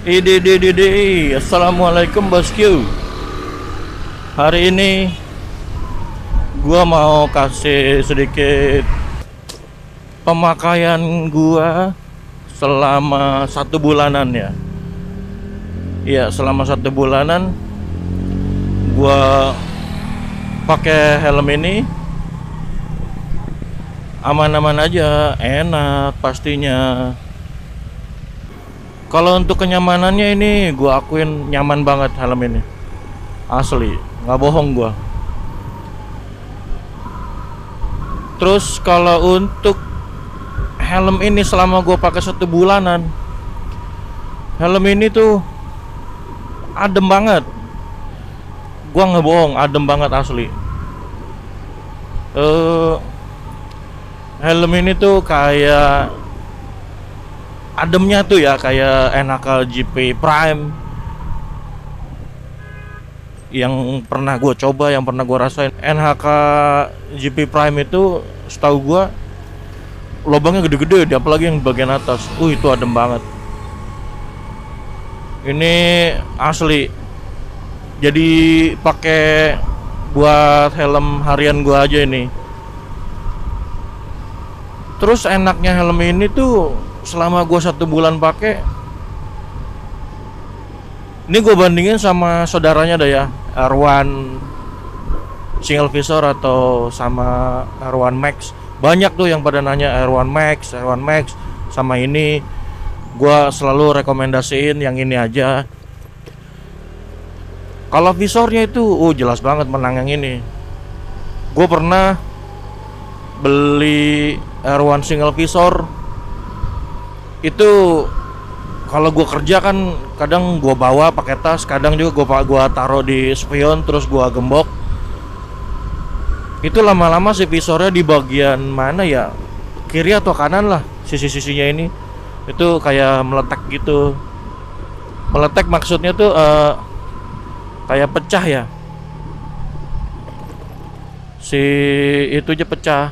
Assalamualaikum bosku. Hari ini gua mau kasih sedikit pemakaian gua selama 1 bulanan ya. Iya, selama 1 bulanan gua pakai helm ini aman-aman aja, enak pastinya. Kalau untuk kenyamanannya ini gua akuin nyaman banget helm ini. Asli, nggak bohong gua. Terus kalau untuk helm ini selama gua pakai 1 bulanan, helm ini tuh adem banget. Gua nggak bohong, adem banget asli. Helm ini tuh kayak ademnya tuh ya kayak NHK GP Prime yang pernah gue coba, yang pernah gue rasain. NHK GP Prime itu setahu gue lubangnya gede-gede, apalagi yang bagian atas. Itu adem banget. Ini asli. Jadi pakai buat helm harian gue aja ini. Terus enaknya helm ini tuh selama gue 1 bulan pakai, ini gue bandingin sama saudaranya dah ya, R1 single visor atau sama R1 Max. Banyak tuh yang pada nanya R1 Max sama ini. Gue selalu rekomendasiin yang ini aja. Kalau visornya itu jelas banget menang yang ini. Gue pernah beli R1 single visor itu, kalau gue kerja kan kadang gue bawa pakai tas, kadang juga gue taruh di spion terus gue gembok. Itu lama-lama si visornya di bagian mana ya, kiri atau kanan lah, sisi-sisinya ini itu kayak meletek gitu. Meletek maksudnya tuh kayak pecah ya, si itu aja pecah.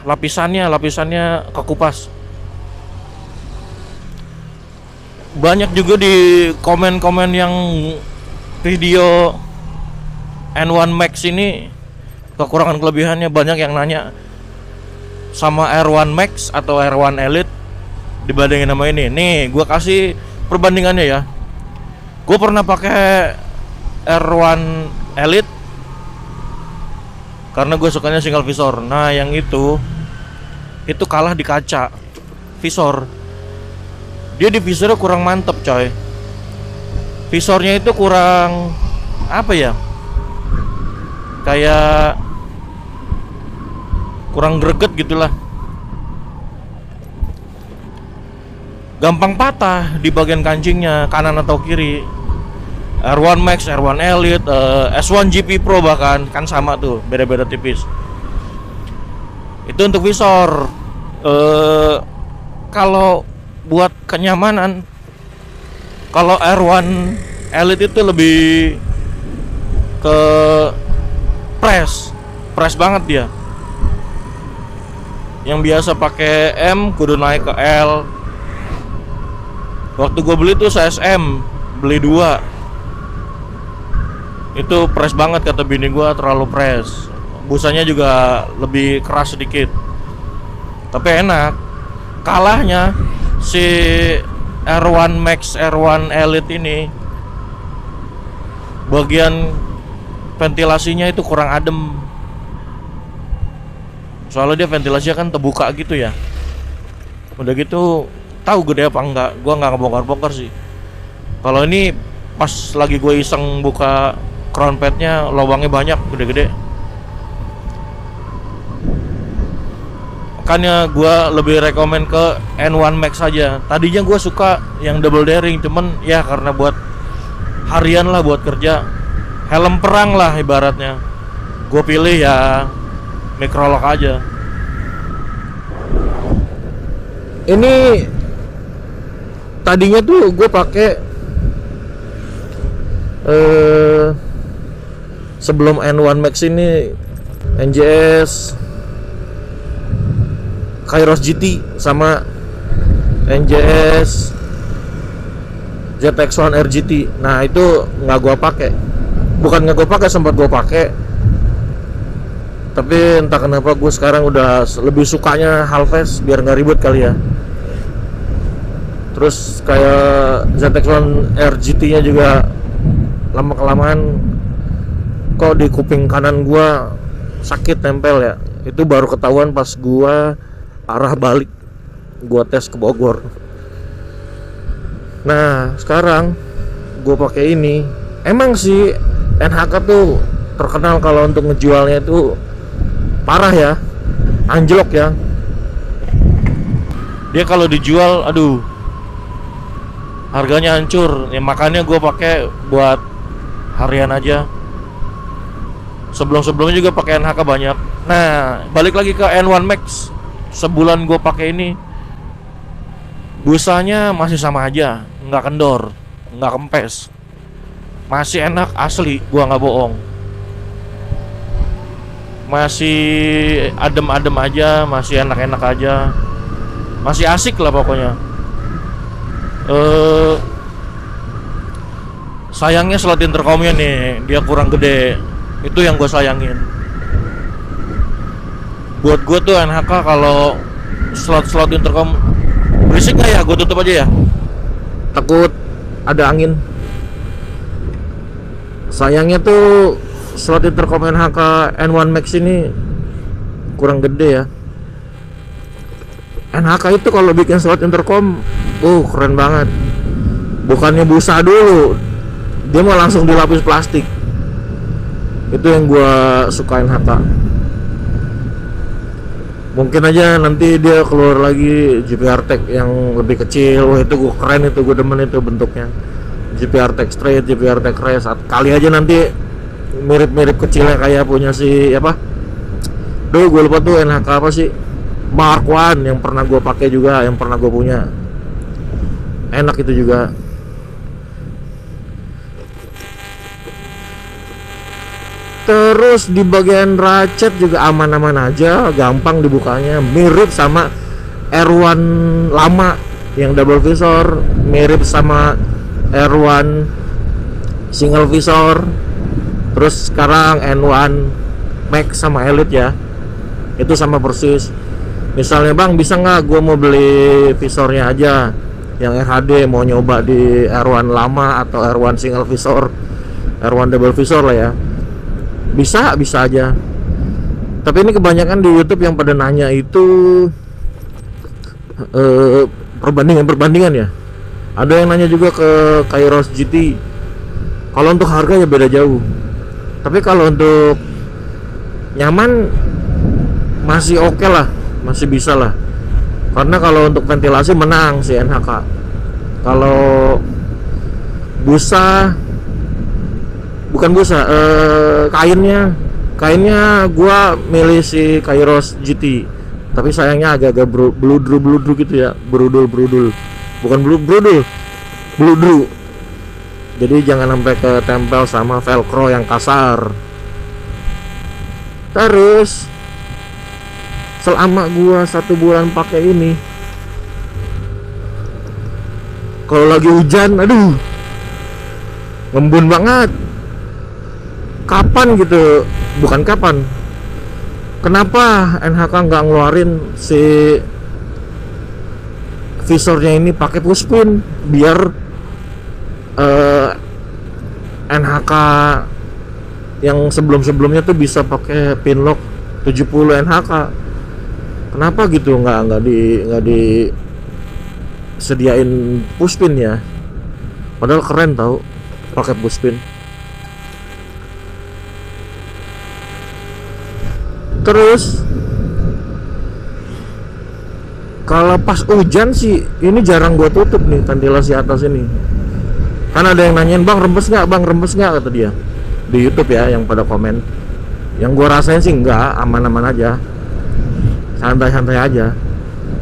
Lapisannya kekupas. Banyak juga di komen-komen yang video N1 Max ini kekurangan kelebihannya. Banyak yang nanya sama R1 Max atau R1 Elite dibandingin sama ini. Nih gua kasih perbandingannya ya. Gue pernah pakai R1 Elite karena gue sukanya single visor. Nah yang itu kalah di kaca visor. Dia di visornya kurang mantep coy. Visornya itu kurang apa ya, kayak kurang greget gitulah. Gampang patah di bagian kancingnya, kanan atau kiri. R1 Max, R1 Elite, S1 GP Pro bahkan kan sama tuh, beda-beda tipis. Itu untuk visor. Kalau buat kenyamanan, kalau R1 Elite itu lebih ke press banget dia. Yang biasa pakai M kudu naik ke L. Waktu gue beli tuh CSM, beli 2. Itu press banget kata bini gue, terlalu press. Busanya juga lebih keras sedikit, tapi enak. Kalahnya si R1 Max, R1 Elite ini bagian ventilasinya itu kurang adem. Soalnya dia ventilasinya kan terbuka gitu ya. Udah gitu, tahu gede apa enggak? Gua nggak ngebongkar-bongkar sih. Kalau ini pas lagi gue iseng buka crown padnya, lubangnya banyak, gede-gede. Makanya gue lebih rekomen ke N1 Max aja. Tadinya gue suka yang double daring, cuman ya karena buat harian lah, buat kerja, helm perang lah ibaratnya, gue pilih ya Microlog aja. Ini tadinya tuh gue pakai sebelum N1 Max ini NJS Kairos GT sama NJS ZX1 RGT. Nah itu nggak gua pakai, bukan nggak gua pakai, sempat gua pakai, tapi entah kenapa gue sekarang udah lebih sukanya Halves biar nggak ribet kali ya. Terus kayak ZX1 RGT nya juga lama kelamaan kok di kuping kanan gua sakit tempel ya. Itu baru ketahuan pas gua arah balik, gua tes ke Bogor. Nah sekarang gua pakai ini. Emang sih NHK tuh terkenal kalau untuk ngejualnya itu parah ya, anjlok ya. Dia kalau dijual, aduh, harganya hancur. Ya makanya gue pakai buat harian aja. Sebelum-sebelumnya juga pakai NHK banyak. Nah, balik lagi ke N1 Max. Sebulan gue pakai ini, busanya masih sama aja, nggak kendor, nggak kempes, masih enak asli, gua nggak bohong. Masih adem-adem aja, masih enak-enak aja, masih asik lah pokoknya. Sayangnya slot intercomnya nih, dia kurang gede. Itu yang gue sayangin. Buat gue tuh NHK kalau slot intercom berisik nggak ya, gue tutup aja ya, takut ada angin. Sayangnya tuh slot intercom NHK N1 Max ini kurang gede ya. NHK itu kalau bikin slot intercom keren banget. Bukannya busa dulu, dia mau langsung dilapis plastik. Itu yang gua suka NHK. Mungkin aja nanti dia keluar lagi GPR Tech yang lebih kecil. Wah itu gue keren, itu gue demen itu bentuknya. GPR Tech Straight, GPR Tech Race. Kali aja nanti mirip-mirip kecilnya kayak punya si apa? Duh gue lupa tuh NHK apa sih? Mark One yang pernah gue pakai juga, yang pernah gue punya. Enak itu juga. Terus di bagian ratchet juga aman-aman aja, gampang dibukanya, mirip sama R1 lama yang double visor, mirip sama R1 single visor. Terus sekarang N1 Max sama Elite ya, itu sama persis. Misalnya bang, bisa nggak gue mau beli visornya aja yang RHD, mau nyoba di R1 lama atau R1 single visor, R1 double visor lah ya. Bisa aja. Tapi ini kebanyakan di YouTube yang pada nanya itu perbandingan ya. Ada yang nanya juga ke Kairos GT. Kalau untuk harga ya beda jauh. Tapi kalau untuk nyaman masih oke lah, masih bisa lah. Karena kalau untuk ventilasi menang si NHK. Kalau busa, bukan busa, kainnya gua milih si Kairos GT. Tapi sayangnya agak-agak bludru gitu ya, brudul, bukan bludru. Jadi jangan sampai ketempel sama velcro yang kasar. Terus selama gua 1 bulan pakai ini, kalau lagi hujan, aduh, ngembun banget. Kapan gitu, bukan kapan, kenapa NHK nggak ngeluarin si visornya ini pakai pushpin biar NHK yang sebelumnya tuh bisa pakai pin lock 70 NHK. Kenapa gitu nggak disediain pushpin ya? Padahal keren tau pakai pushpin. Terus kalau pas hujan sih ini jarang gua tutup nih ventilasi atas ini. Kan ada yang nanyain, bang rembes nggak kata dia di YouTube ya, yang pada komen. Yang gua rasain sih enggak, aman-aman aja, santai-santai aja.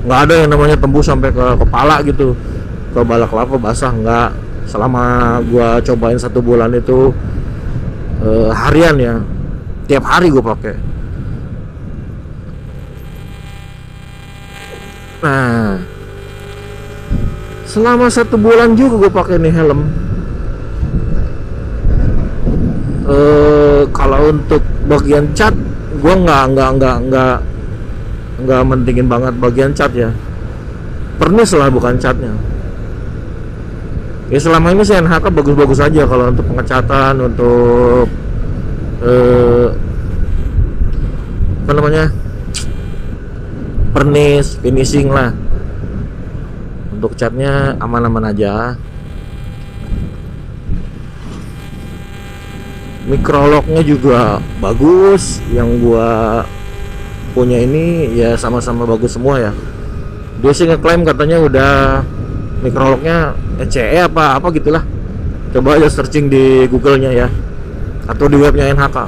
Nggak ada yang namanya tembus sampai ke kepala gitu, ke balaklava basah, nggak. Selama gua cobain 1 bulan itu harian ya, tiap hari gua pakai. Nah, Selama 1 bulan juga gue pakai nih helm. Kalau untuk bagian cat, gue nggak mentingin banget bagian cat ya. Pernis lah, bukan catnya. Ya selama ini sih NHK bagus-bagus aja kalau untuk pengecatan, untuk apa namanya, pernis, finishing lah. Untuk catnya aman-aman aja. Microlocknya juga bagus. Yang gua punya ini ya sama-sama bagus semua ya. Dia sih ngeklaim katanya udah microlocknya ECE apa gitulah. Coba aja searching di Google-nya ya, atau di webnya NHK.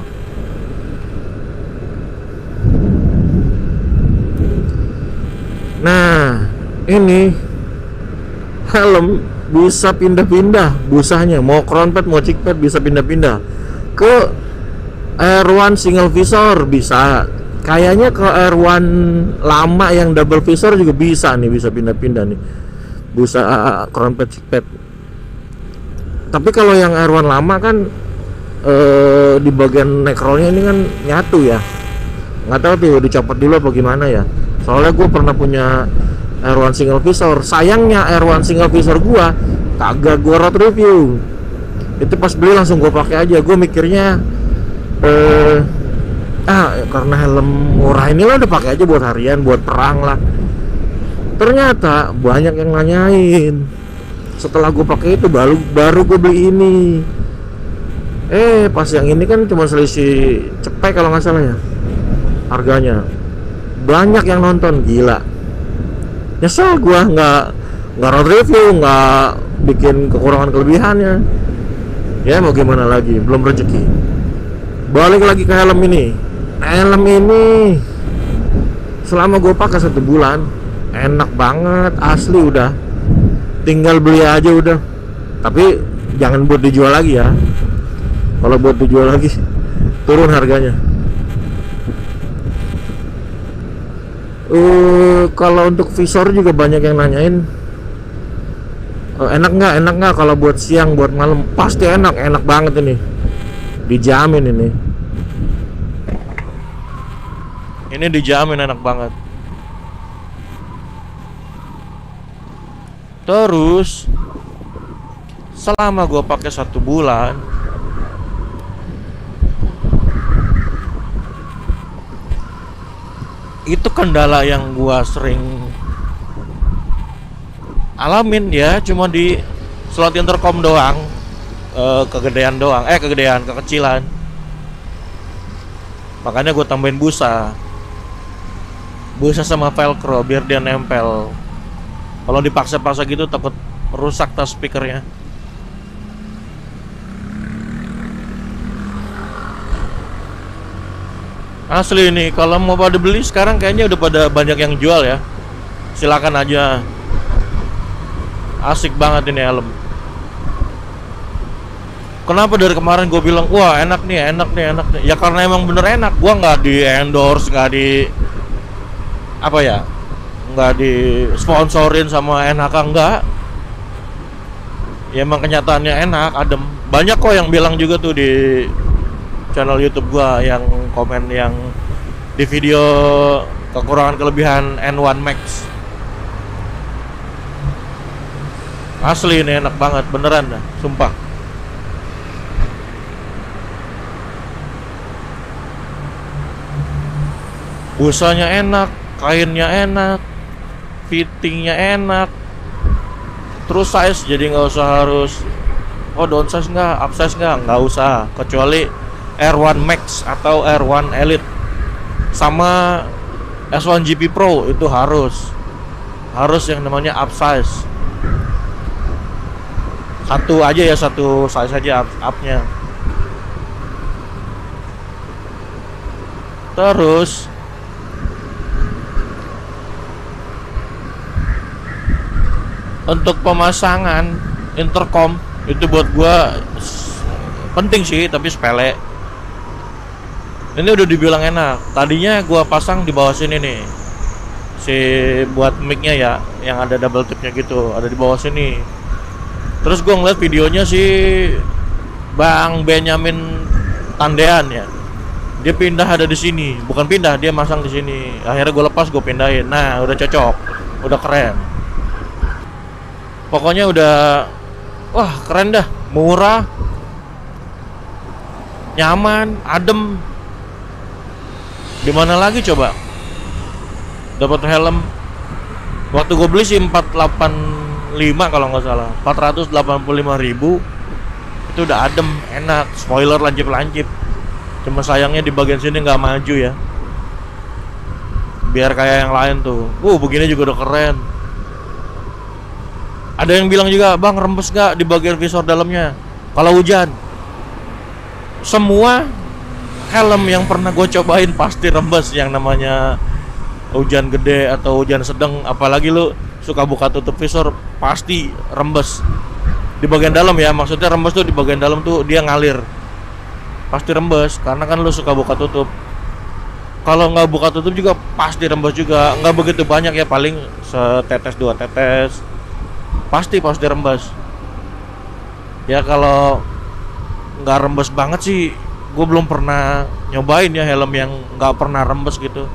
Nah, ini helm bisa pindah-pindah busanya, mau crown pad mau chick pad bisa pindah-pindah ke R1 single visor, bisa kayaknya ke R1 lama yang double visor juga bisa nih, bisa pindah-pindah nih busa crown pad chick pad. Tapi kalau yang R1 lama kan di bagian neck rollnya ini kan nyatu ya, nggak tahu tuh dicopot dulu apa gimana ya. Soalnya gue pernah punya R1 single visor, sayangnya R1 single visor gua kagak gua road review. Itu pas beli langsung gua pakai aja. Gua mikirnya karena helm murah ini lah udah pakai aja buat harian, buat perang lah. Ternyata banyak yang nanyain. Setelah gua pakai itu baru gua beli ini. Pas yang ini kan cuma selisih cepet kalau nggak salah ya harganya. Banyak yang nonton, gila. Nyesel gua nggak road review, nggak bikin kekurangan kelebihannya. Ya mau gimana lagi, belum rezeki. Balik lagi ke helm ini. Helm ini selama gue pakai 1 bulan enak banget, asli udah. Tinggal beli aja udah. Tapi jangan buat dijual lagi ya. Kalau buat dijual lagi turun harganya. Kalau untuk visor juga banyak yang nanyain enak nggak kalau buat siang, buat malam. Pasti enak banget ini, dijamin ini dijamin enak banget. Terus selama gue pakai 1 bulan itu kendala yang gua sering alamin ya, cuma di slot intercom doang, kekecilan. Makanya gue tambahin busa sama velcro biar dia nempel. Kalau dipaksa-paksa gitu takut rusak tas speakernya. Asli nih, kalau mau pada beli sekarang kayaknya udah pada banyak yang jual ya. Silakan aja. Asik banget ini helm. Kenapa dari kemarin gue bilang wah enak nih. Ya karena emang bener enak. Gue nggak di endorse, nggak di sponsorin sama NHK, enggak. Ya emang kenyataannya enak, adem. Banyak kok yang bilang juga tuh di channel YouTube gua yang komen yang di video kekurangan kelebihan N1 Max. Asli ini enak banget, beneran dah, sumpah. Busanya enak, kainnya enak, fittingnya enak. Terus size jadi nggak usah harus downsize nggak, upsize nggak usah, kecuali R1 Max atau R1 Elite sama S1 GP Pro itu harus yang namanya upsize. Satu aja ya, satu size aja upnya. Terus untuk pemasangan intercom itu buat gua penting sih, tapi sepele. Ini udah dibilang enak. Tadinya gua pasang di bawah sini nih, si buat mic-nya ya, yang ada double tipnya gitu, ada di bawah sini. Terus gue ngeliat videonya si Bang Benyamin Tandean ya, dia pindah ada di sini, bukan pindah, dia masang di sini. Akhirnya gue lepas, gue pindahin. Nah, udah cocok, udah keren. Pokoknya udah, wah keren dah, murah, nyaman, adem. Dimana lagi coba dapat helm? Waktu gue beli sih 485 kalau nggak salah, 485.000. Itu udah adem, enak, spoiler lancip-lancip. Cuma sayangnya di bagian sini nggak maju ya, biar kayak yang lain tuh. Begini juga udah keren. Ada yang bilang juga, bang rembes nggak di bagian visor dalamnya kalau hujan? Semua helm yang pernah gue cobain pasti rembes, yang namanya hujan gede atau hujan sedang, apalagi lu suka buka tutup visor, pasti rembes di bagian dalam ya. Maksudnya rembes tuh di bagian dalam tuh dia ngalir, pasti rembes karena kan lu suka buka tutup. Kalau nggak buka tutup juga pasti rembes juga, nggak begitu banyak ya, paling setetes 2 tetes, pasti rembes ya. Kalau nggak rembes banget sih gue belum pernah nyobain ya helm yang nggak pernah rembes gitu.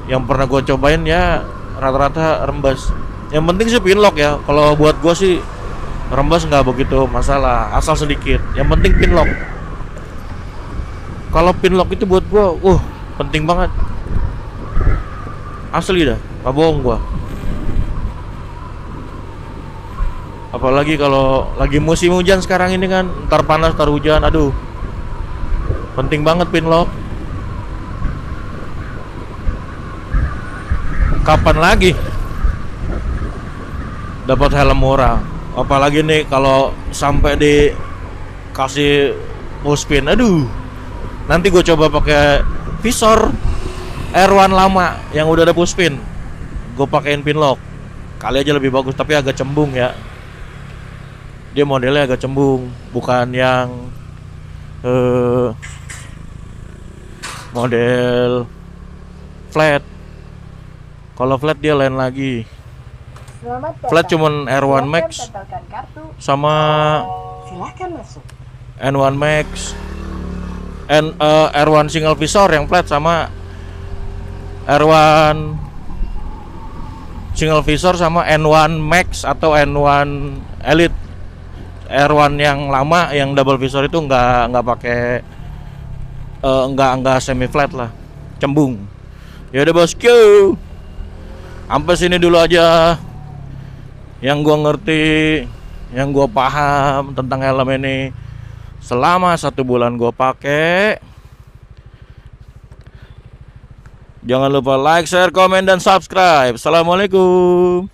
Yang pernah gue cobain ya rata-rata rembes. Yang penting sih pinlock ya, kalau buat gue sih rembes nggak begitu masalah, asal sedikit. Yang penting pinlock. Kalau pinlock itu buat gue penting banget, asli dah, nggak bohong gue. Apalagi kalau lagi musim hujan sekarang ini kan, ntar panas ntar hujan, aduh, penting banget pinlock. Kapan lagi dapat helm murah? Apalagi nih kalau sampai dikasih full spin, aduh, nanti gue coba pakai visor R1 lama yang udah ada full spin, gue pakein pinlock, kali aja lebih bagus, tapi agak cembung ya. Dia modelnya agak cembung, bukan yang model flat. Kalau flat dia lain lagi. Flat cuman R1 Max sama N1 Max, R1 single visor yang flat, sama R1 single visor sama N1 Max atau N1 Elite. R1 yang lama yang double visor itu nggak pakai, nggak semi flat lah, cembung. Ya udah bosku, sampai sini dulu aja yang gua ngerti, yang gua paham tentang helm ini selama 1 bulan gua pakai. Jangan lupa like, share, komen, dan subscribe. Assalamualaikum.